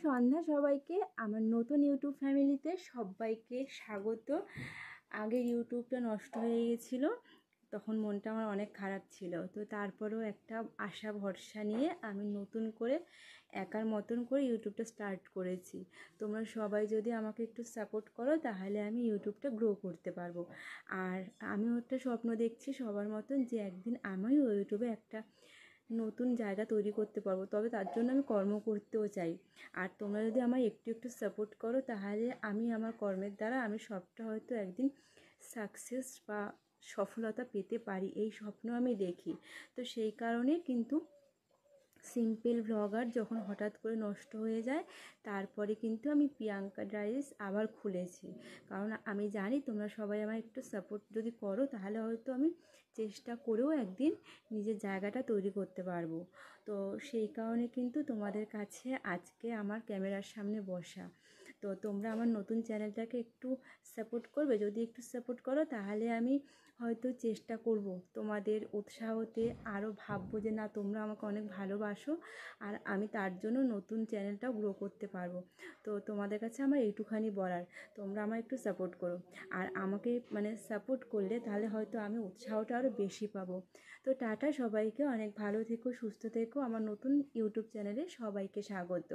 সন্ধ্যা সবাইকে, আমার নতুন ইউটিউব ফ্যামিলিতে সবাইকে স্বাগত। আগের ইউটিউবটা নষ্ট হয়ে গেছিলো, তখন মনটা আমার অনেক খারাপ ছিল। তো তারপরেও একটা আশা ভরসা নিয়ে আমি নতুন করে একার মতন করে ইউটিউবটা স্টার্ট করেছি। তোমরা সবাই যদি আমাকে একটু সাপোর্ট করো তাহলে আমি ইউটিউবটা গ্রো করতে পারবো। আর আমিও একটা স্বপ্ন দেখছি সবার মতন যে একদিন আমিও ইউটিউবে একটা নতুন জায়গা তৈরি করতে পারবো, তবে তার জন্য আমি কর্ম করতেও চাই। আর তোমরা যদি আমায় একটু একটু সাপোর্ট করো তাহলে আমি আমার কর্মের দ্বারা আমি সবটা হয়তো একদিন সাকসেস বা সফলতা পেতে পারি, এই স্বপ্ন আমি দেখি। তো সেই কারণে কিন্তু সিম্পল ব্লগার যখন হঠাৎ করে নষ্ট হয়ে যায়, তারপরে কিন্তু আমি প্রিয়াঙ্কা ডায়েরিস আবার খুলেছি। কারণ আমি জানি তোমরা সবাই আমার একটু সাপোর্ট যদি করো তাহলে হয়তো আমি চেষ্টা করেও একদিন নিজের জায়গাটা তৈরি করতে পারবো। তো সেই কারণে কিন্তু তোমাদের কাছে আজকে আমার ক্যামেরার সামনে বসা। তো তোমরা আমার নতুন চ্যানেলটাকে একটু সাপোর্ট করবে। যদি একটু সাপোর্ট করো তাহলে আমি হয়তো চেষ্টা করব তোমাদের উৎসাহতে, আরও ভাববো যে না তোমরা আমাকে অনেক ভালোবাসো আর আমি তার জন্য নতুন চ্যানেলটাও গ্রো করতে পারবো। তো তোমাদের কাছে আমার এইটুখানি বলার, তোমরা আমার একটু সাপোর্ট করো। আর আমাকে সাপোর্ট করলে তাহলে হয়তো আমি উৎসাহটা আরও বেশি পাবো। তো টাটা সবাইকে, অনেক ভালো থেকো, সুস্থ থেকো। আমার নতুন ইউটিউব চ্যানেলে সবাইকে স্বাগত।